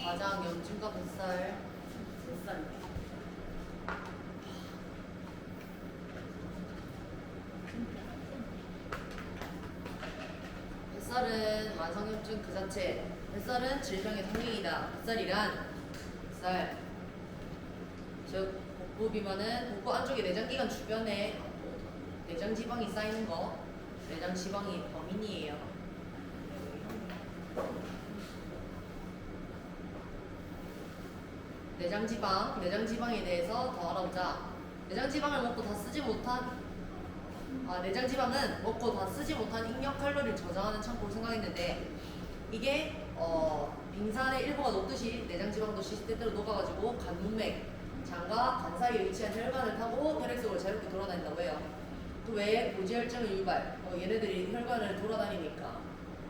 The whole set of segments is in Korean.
가장 염증과 뱃살. 뱃살은 만성염증 그 자체. 뱃살은 질병의 성행이다. 뱃살, 즉 복부 비만은 복부 안쪽에 내장기관 주변에 내장 지방이 쌓이는 거. 내장 지방이 범인이에요. 내장 지방에 대해서 더 알아보자. 내장 지방을 먹고 다 쓰지 못한 내장 지방은 먹고 다 쓰지 못한 잉여 칼로리를 저장하는 창고로 생각했는데 이게 빙산의 일부가 녹듯이 내장 지방도 시시때때로 녹아가지고 간 문맥, 장과 간 사이에 위치한 혈관을 타고 혈액 속으로 자유롭게 돌아다닌다고 해요. 또 왜 고지혈증을 유발? 얘네들이 혈관을 돌아다니니까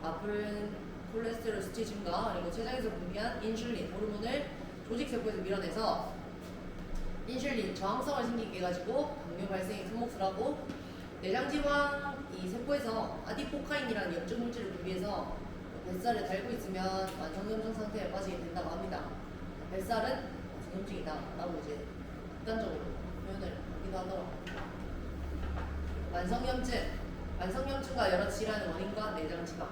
아픈 콜레스테롤 수치 증가, 그리고 췌장에서 분비한 인슐린 호르몬을 조직세포에서 밀어내서 인슐린 저항성을 생기게 해가지고 당뇨 발생에 큰 몫을 하고, 내장지방 이 세포에서 아디포카인이라는 염증 물질을 분비해서 뱃살을 달고 있으면 만성염증 상태에 빠지게 된다고 합니다. 뱃살은 만성염증이다 라고 이제 극단적으로 표현을 하기도 하더라고요. 만성염증과 여러 질환의 원인과 내장지방.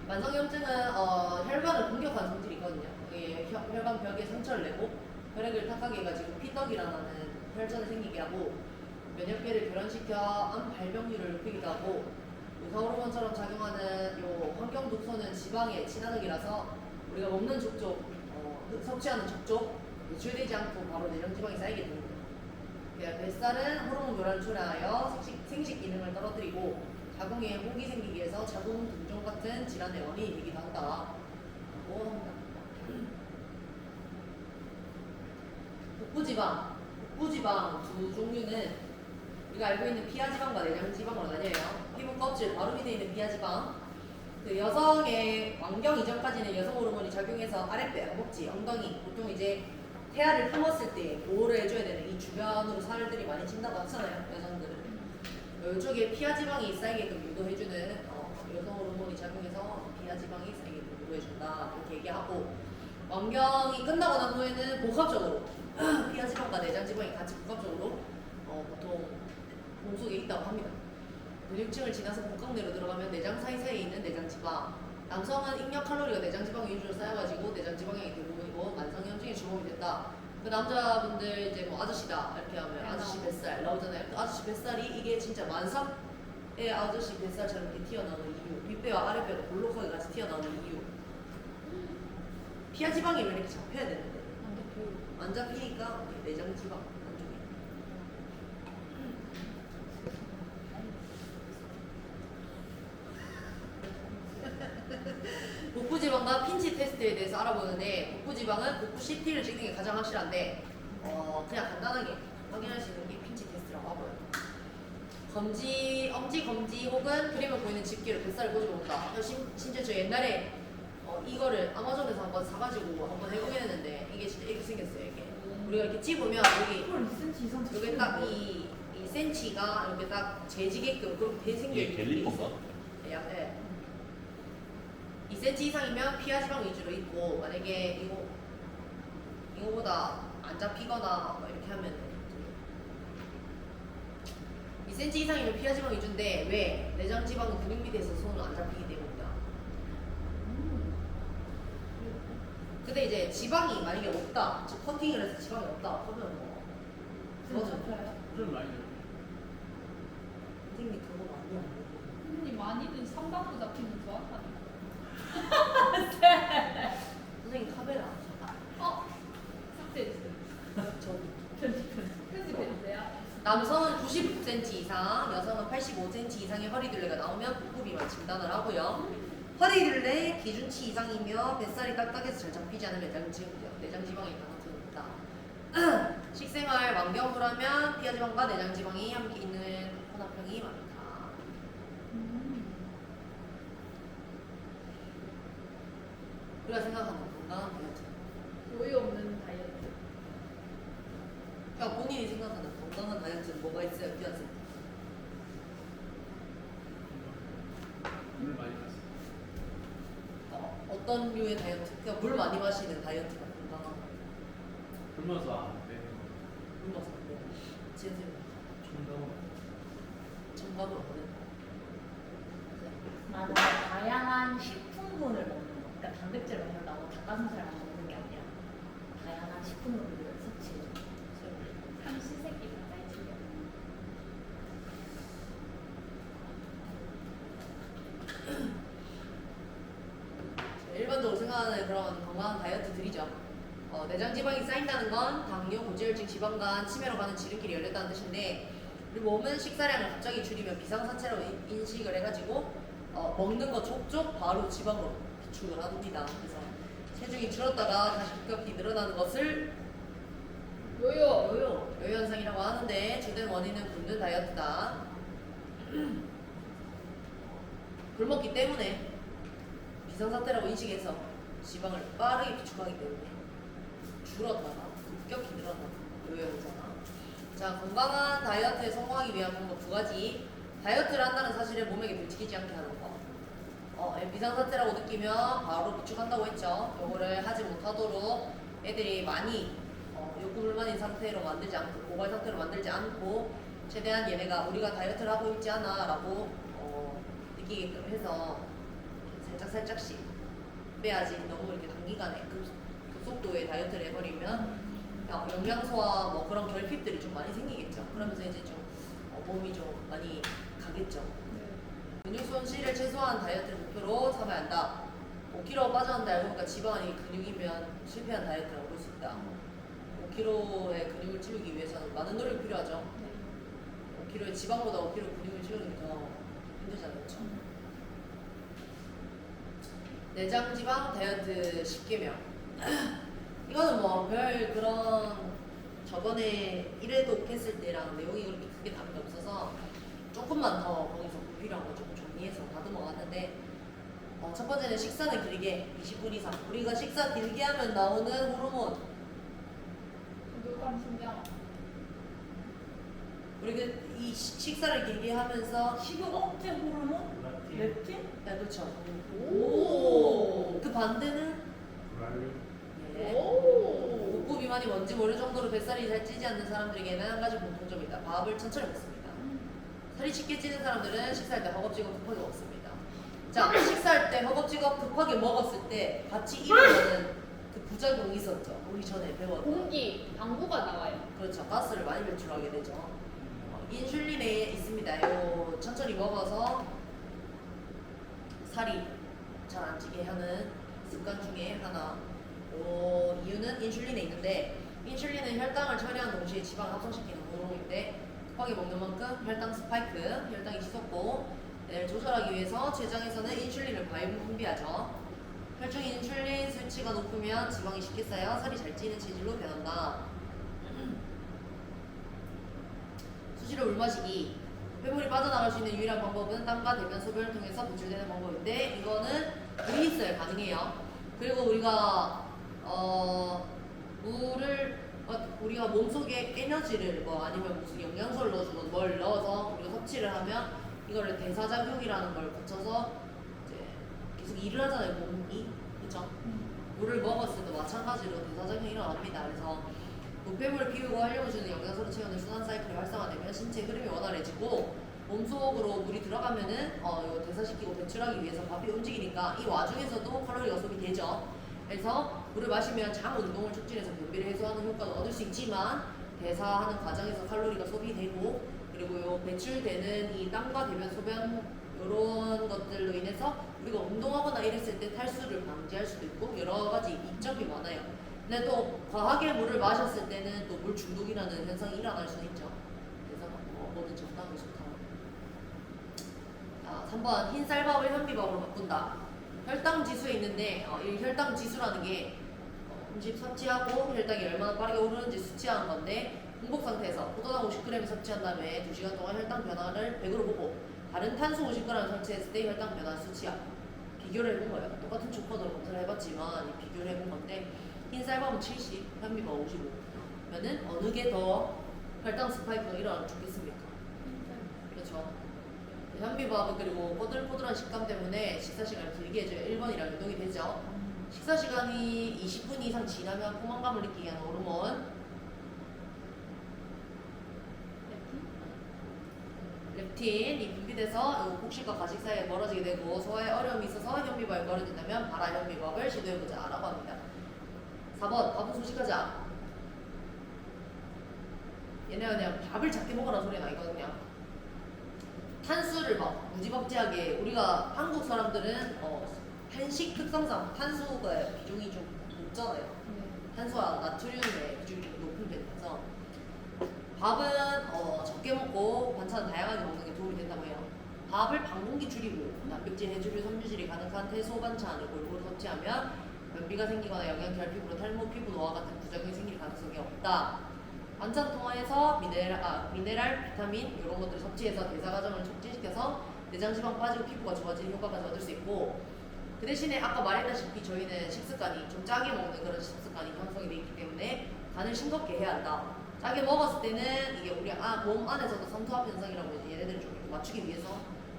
만성염증은 혈관을 공격하는 성질이 있거든요. 혈관 벽에 상처를 내고 혈액을 탁하게 해가지고 피떡이라는 혈전을 생기게 하고, 면역계를 교란시켜 암 발병률을 높이기도 하고, 의사호르몬처럼 작용하는 요 환경 독소는 지방의 친화적이라서 우리가 먹는 족족, 섭취하는 족족 배출되지 않고 바로 내장지방이 쌓이게 됩니다. 뱃살은 호르몬 교란을 초래하여 생식 기능을 떨어뜨리고 자궁에 혹이 생기게 해서 자궁 등종 같은 질환의 원인이 되기도 한다고 합니다. 복부지방 두 종류는 우리가 알고 있는 피하지방과 내장지방으로 나뉘어요. 피부 껍질 바로 밑에 있는 피하지방, 그 여성의 왕경 이전까지는 여성 호르몬이 작용해서 아랫배, 허벅지, 엉덩이, 보통 이제 태아를 품었을 때 보호를 해줘야 되는 이 주변으로 살들이 많이 찐다고 하잖아요, 여성들은. 이쪽에 피하지방이 쌓이게끔 유도해주는 여성 호르몬이 작용해서 피하지방이 쌓이게끔 유도해준다 이렇게 얘기하고, 왕경이 끝나고 난 후에는 복합적으로 피하지방과 내장지방이 같이 복합적으로 보통 몸속에 있다고 합니다. 근육층을 지나서 복강내로 들어가면 내장 사이사이에 있는 내장지방. 남성은 잉여 칼로리가 내장지방 위주로 쌓여가지고 내장지방이 대부분이고 만성염증의 주범이 된다. 그 남자분들 이제 뭐 아저씨다 이렇게 하면 아저씨 뱃살 나오잖아요. 그 아저씨 뱃살이 이게 진짜 만삭의 아저씨 뱃살처럼 이렇게 튀어나오는 이유, 윗배와 아랫배가 볼록하게 같이 튀어나오는 이유. 피하지방이 왜 이렇게 잡혀야 되는데 안 잡히니까 내장지방 안쪽에. 복부지방과 핀치 테스트에 대해서 알아보는데, 복부지방은 복부 CT를 찍는 게 가장 확실한데 그냥 간단하게 확인할 수 있는 게 핀치 테스트라고 하고요. 엄지 검지 혹은 그림을 보이는 집게로 뱃살을 꼬집어 본다. 심지어 저 옛날에 이거를 아마존에서 한번 사가지고 한번 해보겠는데 이게 진짜 이렇게 생겼어요. 이게 우리가 이렇게 찝으면 여기 딱 이 센치가 이렇게 딱 재지게끔 그렇게 생겨. 이게 갤리퍼인가? 네. 2cm 이상이면 피하지방 위주로 있고, 만약에 이거보다 안 잡히거나 뭐 이렇게 하면 2cm 이상이면 피하지방 위주인데 왜? 내장지방은 근육 밑에 있어서 손은 안 잡히기 때문이다. 근데 이제 지방이 만약에 없다, 즉 커팅을 해서 지방이 없다 그러면 뭐 그거죠. 좀 많이 돼요. 선생님 그거 아니야. 선생님 많이는 삼각도 잡히면 좋아하네. 선생님 카메라 삭제했어요. 편집해주세요. 남성은 96cm 이상, 여성은 85cm 이상의 허리둘레가 나오면 복부비만 진단을 하고요. 허리둘레 기준치 이상이며 뱃살이 딱딱해서 잘 잡히지 않으면 내장지방이 가능성이 있다. 식생활 완경부라면 피하지방과 내장지방이 함께 있는 혼합형이 많다. 우리가 생각하는 건강한 다이어트. 오이 없는 다이어트. 그러니까 본인이 생각하는 건강한 다이어트는 뭐가 있어요, 기아쌤? 물 많이 마시. 어떤 어떤 류의 다이어트? 그냥 물 많이 마시는 다이어트가 건강한 거. 굶어서 안 돼. 굶어서 안 돼. 지혜쌤 충동. 정답은 뭐는? 나는 다양한 식품군을 먹는 거. 그러니까 단백질 먹는다고 닭가슴살만 먹는 게 아니라 다양한 식품군을 섭취해. 삼시세끼 가까이 즐겨. 일반적으로 생각하는 그런 건강한 다이어트들이죠. 내장 지방이 쌓인다는 건 당뇨, 고지혈증, 지방간, 치매로 가는 지름길이 열렸다는 뜻인데 우리 몸은 식사량을 갑자기 줄이면 비상사태로 인식을 해가지고 먹는 거 족족 바로 지방으로 비축을 합니다. 그래서 체중이 줄었다가 다시 급격히 늘어나는 것을 요요 현상이라고 하는데 주된 원인은 굶는 다이어트다. 굶었기 때문에 비상사태라고 인식해서 지방을 빠르게 비축하기 때문에 줄었다가 급격히 늘어나는 요요 현상. 자, 건강한 다이어트에 성공하기 위한 방법 두 가지. 다이어트를 한다는 사실을 몸에게 들키지 않게 하는 거. 비상사태라고 느끼면 바로 비축한다고 했죠. 요거를 하지 못하도록 애들이 많이 욕구불만인 상태로 만들지 않고 고갈 상태로 만들지 않고 최대한 얘네가 우리가 다이어트를 하고 있지 않아 라고 느끼게끔 해서 살짝씩 빼야지. 너무 이렇게 단기간에 급속도의 다이어트를 해버리면 영양소와 뭐 그런 결핍들이 좀 많이 생기겠죠. 그러면서 이제 좀 몸이 좀 많이 가겠죠. 근육 손실을 최소화한 다이어트를 목표로 삼아야 한다. 5kg 빠졌는데 알고 보니까 지방이 근육이면 실패한 다이어트라고 볼 수 있다. 5kg의 근육을 채우기 위해서는 많은 노력이 필요하죠. 5kg의 지방보다 5kg 근육을 채우는 게 더 힘들잖아요. 그렇죠? 내장 지방 다이어트 10개명. 이거는 뭐 별 그런 저번에 1회독 했을 때랑 내용이 그렇게 크게 다른 게 없어서 조금만 더 거기서 필요한 거 조금 정리해서 다듬어 갔는데 첫 번째는 식사는 길게 20분 이상. 우리가 식사 길게 하면 나오는 호르몬 교감 신경. 우리 이 식사를 길게 하면서 식욕 억제 호르몬? 락틴. 렙틴? 네, 그렇죠. 오. 그 반대는 브랄린. 네. 오. 복부 비만이 뭔지 모를 정도로 뱃살이 잘 찌지 않는 사람들에게는 한 가지 공통점이 있다. 밥을 천천히 먹습니다. 살이 쉽게 찌는 사람들은 식사할 때 허겁지겁 급하게 먹습니다. 자, 식사할 때 허겁지겁 급하게 먹었을 때 같이 일어나는 그 부작용이 있었죠. 우리 전에 배웠던. 공기 방구가 나와요. 그렇죠. 가스를 많이 배출하게 되죠. 인슐린에 있습니다. 요 천천히 먹어서 살이 잘 안 찌게 하는 습관 중에 하나. 이유는 인슐린에 있는데 인슐린은 혈당을 처리하는 동시에 지방을 합성시키는 호르몬인데 급하게 먹는 만큼 혈당 스파이크, 혈당이 치솟고 조절하기 위해서 췌장에서는 인슐린을 과잉 분비하죠. 혈중 인슐린 수치가 높으면 지방이 쉽게 쌓여 살이 잘 찌는 체질로 변한다. 수시로 물 마시기. 폐물이 빠져나갈 수 있는 유일한 방법은 땀과 대변, 소변을 통해서 배출되는 방법인데 이거는 물이 있어야 가능해요. 그리고 우리가 물을 우리가 몸속에 에너지를 뭐 아니면 무슨 영양소를 넣어주건 뭘 넣어서 우리가 섭취를 하면 이거를 대사작용이라는 걸 거쳐서 이제 계속 일을 하잖아요. 몸이. 그쵸? 물을 먹었을 때도 마찬가지로 대사작용이 일어납니다. 그래서 노폐물을 비우고 활력을 주는 영양소를 채우는 순환 사이클이 활성화되면 신체 흐름이 원활해지고 몸속으로 물이 들어가면은 이거 대사시키고 배출하기 위해서 밥이 움직이니까 이 와중에서도 칼로리가 소비되죠. 그래서 물을 마시면 장 운동을 촉진해서 변비를 해소하는 효과도 얻을 수 있지만 대사하는 과정에서 칼로리가 소비되고 그리고 요 배출되는 이 땀과 대변, 소변 이런 것들로 인해서 우리가 운동하거나 이랬을 때 탈수를 방지할 수도 있고 여러 가지 이점이 많아요. 근데 또 과하게 물을 마셨을 때는 또 물 중독이라는 현상이 일어날 수 있죠. 그래서 뭐든 적당히 좋다. 3번 흰쌀밥을 현미밥으로 바꾼다. 혈당 지수에 있는데 이 혈당 지수라는 게 음식 섭취하고 혈당이 얼마나 빠르게 오르는지 수치하는 건데 공복 상태에서 포도당 50g 섭취한 다음에 2시간 동안 혈당 변화를 100으로 보고 다른 탄수 50g 섭취했을 때 혈당 변화 수치야. 비교를 해본 거예요. 똑같은 조건으로 검사를 해봤지만 이 비교를 해본 건데 흰쌀밥은 70, 현미밥 55. 그러면은 어느 게 더 혈당 스파이크가 일어나면 좋겠습니까? 그렇죠. 현미밥은 그리고 꼬들꼬들한 식감 때문에 식사 시간을 길게 해줘요. 1번이랑 연동이 되죠. 식사 시간이 20분 이상 지나면 포만감을 느끼게 하는 호르몬 렙틴이 분비돼서 곡식과 가식 사이에 멀어지게 되고 소화에 어려움이 있어서 현미밥이 멀어진다면 발화 현미밥을 시도해보자 라고 합니다. 4번 밥은 소식하자. 얘네가 그냥 밥을 작게 먹으라는 소리는 아니거든요. 탄수를 막 무지막지하게 우리가 한국 사람들은 한식 특성상 탄수가 비중이 좀 높잖아요. 탄수와 나트륨의 비중이 좀 높은 편이라서 밥은 적게 먹고 반찬은 다양하게 먹는 게 도움이 된다고 해요. 밥을 반 공기 줄이고 단백질, 해조류, 섬유질이 가득한 태소 반찬을 골고루 섭취하면 변비가 생기거나 영양 결핍으로 탈모, 피부 노화 같은 부작용이 생길 가능성이 없다. 반찬 통화에서 미네랄, 비타민 이런 것들을 섭취해서 대사 과정을 촉진시켜서 내장 지방 빠지고 피부가 좋아지는 효과까지 얻을 수 있고 그 대신에 아까 말했다시피 저희는 식습관이 좀 짜게 먹는 그런 식습관이 형성이 되어 있기 때문에 간을 싱겁게 해야 한다. 짜게 먹었을 때는 이게 우리 몸 안에서도 삼투압 현상이라고 얘네들을 좀 맞추기 위해서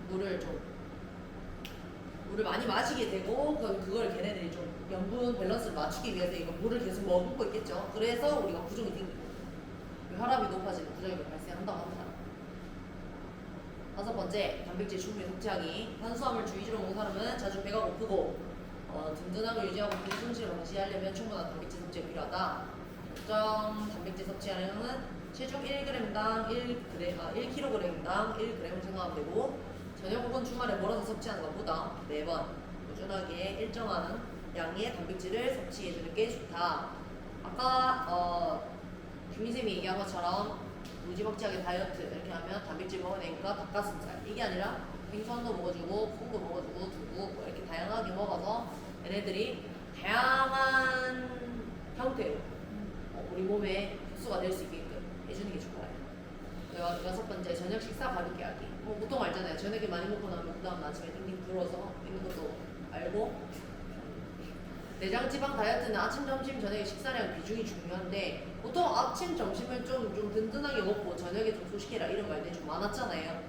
물을 많이 마시게 되고 그걸 걔네들이 좀 염분 밸런스를 맞추기 위해서 이거 물을 계속 머금고 있겠죠. 그래서 우리가 부종이 생기고 혈압이 높아지는 부작용이 발생한다고 합니다. 5번째, 단백질 충분히 섭취하기. 탄수화물 주위주로 먹는 사람은 자주 배가 고프고 든든함을 유지하고 근손실을 방지하려면 충분한 단백질 섭취가 필요하다. 적정 단백질 섭취량은 체중 1g당 1kg당 1g을 생각하면 되고 저녁 혹은 주말에 몰아서 섭취하는 것보다 매번 꾸준하게 일정한 양의 단백질을 섭취해주는 게 좋다. 아까 김희쌤이 얘기한 것처럼 무지막지하게 다이어트 이렇게 하면 단백질 먹어야 되니까 닭가슴살 이게 아니라 생선도 먹어주고 콩도 먹어주고 두부 뭐 이렇게 다양하게 먹어서 얘네들이 다양한 형태로 우리 몸에 흡수가 될 수 있게끔 해주는 게 좋아요. 6번째, 저녁 식사 가볍게 하기. 보통 알잖아요. 저녁에 많이 먹고 나면 그 다음 아침에 딩딩 불어서 있는 것도 알고 내장 지방 다이어트는 아침, 점심, 저녁에 식사량 비중이 중요한데 보통 아침, 점심을 좀 든든하게 먹고 저녁에 좀 소식해라 이런 말들이 좀 많았잖아요.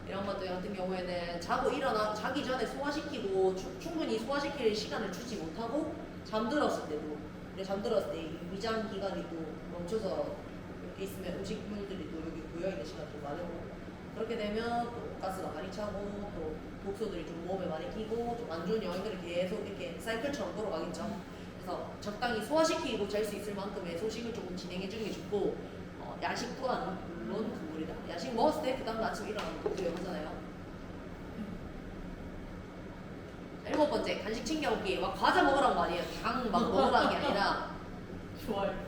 이런 것들 같은 경우에는 자기 전에 소화시키고 충분히 소화시킬 시간을 주지 못하고 잠들었을 때도 잠들었을 때 위장 기관이 또 멈춰서 이렇게 있으면 음식물들이 또 여기 고여있는 시간이 좀 많고 그렇게 되면 또 가스가 많이 차고 또 독소들이 좀 몸에 많이 끼고 좀 안 좋은 영향들이 계속 이렇게 사이클처럼 돌아가겠죠. 그래서 적당히 소화시키고 잘 수 있을 만큼의 소식을 조금 진행해 주는 게 좋고 야식 또한 물론 금물이다. 야식 먹었을 때 그 다음 아침에 일어나면 또 위험하잖아요. 7번째, 간식 챙겨 먹기. 막 과자 먹으라는 거 아니에요. 당 막 먹으라는 게 아니라 좋아요.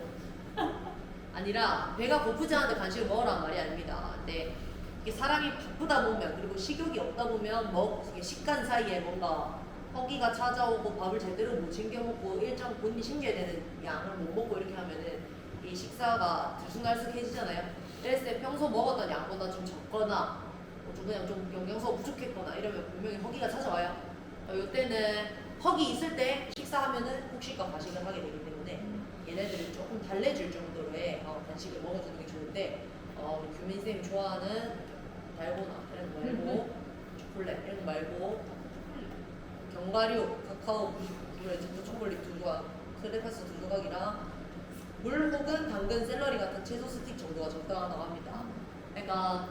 아니라 배가 고프지 않은데 간식을 먹으라는 말이 아닙니다. 근데 이게 사람이 바쁘다 보면 그리고 식욕이 없다 보면 이게 식간 사이에 뭔가 허기가 찾아오고 밥을 제대로 못 챙겨 먹고 일정 본인이 챙겨야 되는 양을 못 먹고 이렇게 하면은 이 식사가 들쑥날쑥해지잖아요. 이랬을 때 평소 먹었던 양보다 좀 적거나 좀 그냥 좀 영양소가 부족했거나 이러면 분명히 허기가 찾아와요. 이때는 허기 있을 때 식사하면은 폭식과 과식을 하게 되기 때문에 얘네들을 조금 달래줄 정도로의 간식을 먹어주는 게 좋은데 규민쌤이 좋아하는 달고나 이런 거 말고 초콜릿 이런 거 말고 견과류, 카카오, 초콜릿 2조각, 크레파스 2조각이랑 물 혹은 당근, 샐러리 같은 채소 스틱 정도가 적당하다고 합니다. 그러니까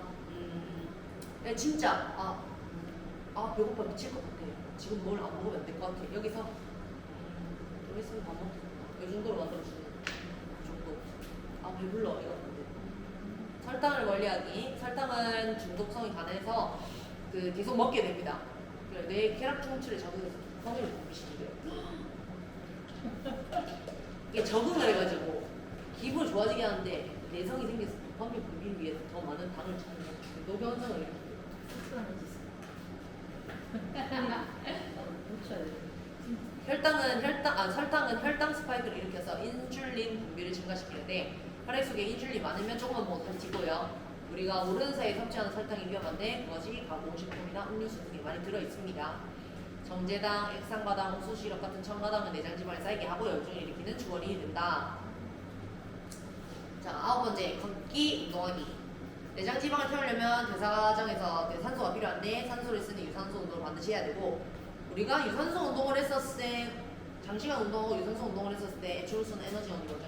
진짜 배고파 미칠 것 같아. 지금 뭘 안 먹으면 안 될 것 같아. 여기서 좀 있으면 밥 먹겠다. 이 정도로 만들어주는 정도. 배불러 이러는데. 설탕을 멀리하기. 설탕은 중독성이 강해서 계속 먹게 됩니다. 뇌 쾌락 충출에 적응해서 성인을 못 미치는데요. 이게 적응을 해가지고 기분 좋아지게 하는데 내성이 생겨서 도파민 분비를 위해서 더 많은 당을 찾는 중독 현상을 일으킵니다. 습관해졌어. 고쳐야 돼. 설탕은 혈당 스파이크를 일으켜서 인슐린 분비를 증가시키는데 혈액 속에 인슐린이 많으면 조금만 먹어도 살찌고요. 우리가 모르는 사이에 섭취하는 설탕이 위험한데 그것이 가공식품이나 음료수 등에 많이 들어있습니다. 정제당, 액상과당, 옥수수시럽 같은 첨가당은 내장 지방을 쌓이게 하고 열증을 일으키는 주원이 된다. 자, 9번째, 걷기, 운동하기. 내장 지방을 태우려면 대사 과정에서 산소가 필요한데 산소를 쓰는 유산소 운동을 반드시 해야 되고 우리가 유산소 운동을 했었을 때 장시간 운동하고 유산소 운동을 했었을 때 주로 쓰는 에너지원이 뭐죠?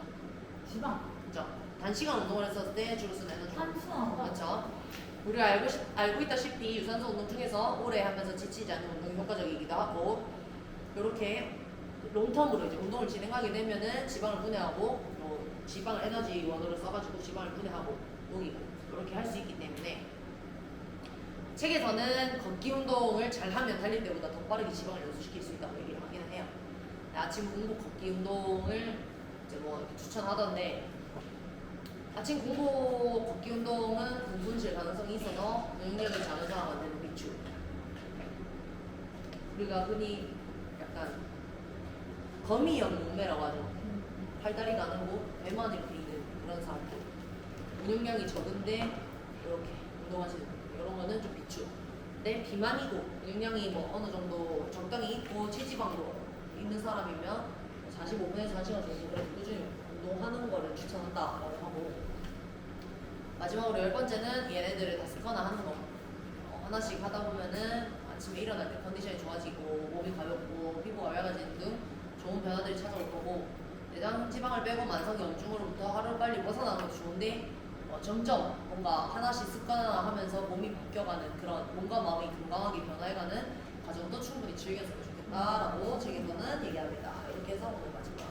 지방. 그죠? 단시간 운동을 했었을 때 주로 쓰는 에너지원. 탄수화물. 그렇죠. 우리가 알고 있다시피 유산소 운동 중에서 오래 하면서 지치지 않는 운동이 효과적이기도 하고 이렇게 롱텀으로 이제 운동을 진행하게 되면은 지방을 분해하고 또 지방을 에너지원으로 써가지고 지방을 분해하고 녹이고 이렇게 할 수 있기 때문에 책에서는 걷기 운동을 잘하면 달릴 때보다 더 빠르게 지방을 연소시킬 수 있다고 얘기를 하기는 해요. 아침 공복 걷기 운동을 이제 뭐 이렇게 추천하던데 아침 공복 걷기 운동은 근손실 가능성이 있어서 능력이 작은 사람한테는 비추. 우리가 흔히 약간 거미형 몸매라고 하죠. 팔다리가 안 오고 배만 이렇게 있는 그런 사람들. 운동량이 적은데 이렇게 운동하시는 이런 거는 좀 비추. 근데 비만이고 운동량이 뭐 어느 정도 적당히 있고 체지방도 있는 사람이면 45분에서 1시간 정도 그래도 꾸준히 운동하는 거를 추천한다라고 하고 마지막으로 10번째는 얘네들을 다 습관화하는 거. 하나씩 하다 보면은 아침에 일어날 때 컨디션이 좋아지고 몸이 가볍고 피부가 맑아지는 등 좋은 변화들이 찾아올 거고 내장 지방을 빼고 만성 염증으로부터 하루 빨리 벗어나는 것도 좋은데 점점 뭔가 하나씩 습관화하면서 몸이 바뀌어가는 그런 몸과 마음이 건강하게 변화해가는 과정도 충분히 즐겼으면 좋겠다라고 책에서는 얘기합니다. 이렇게 해서 오늘 마지막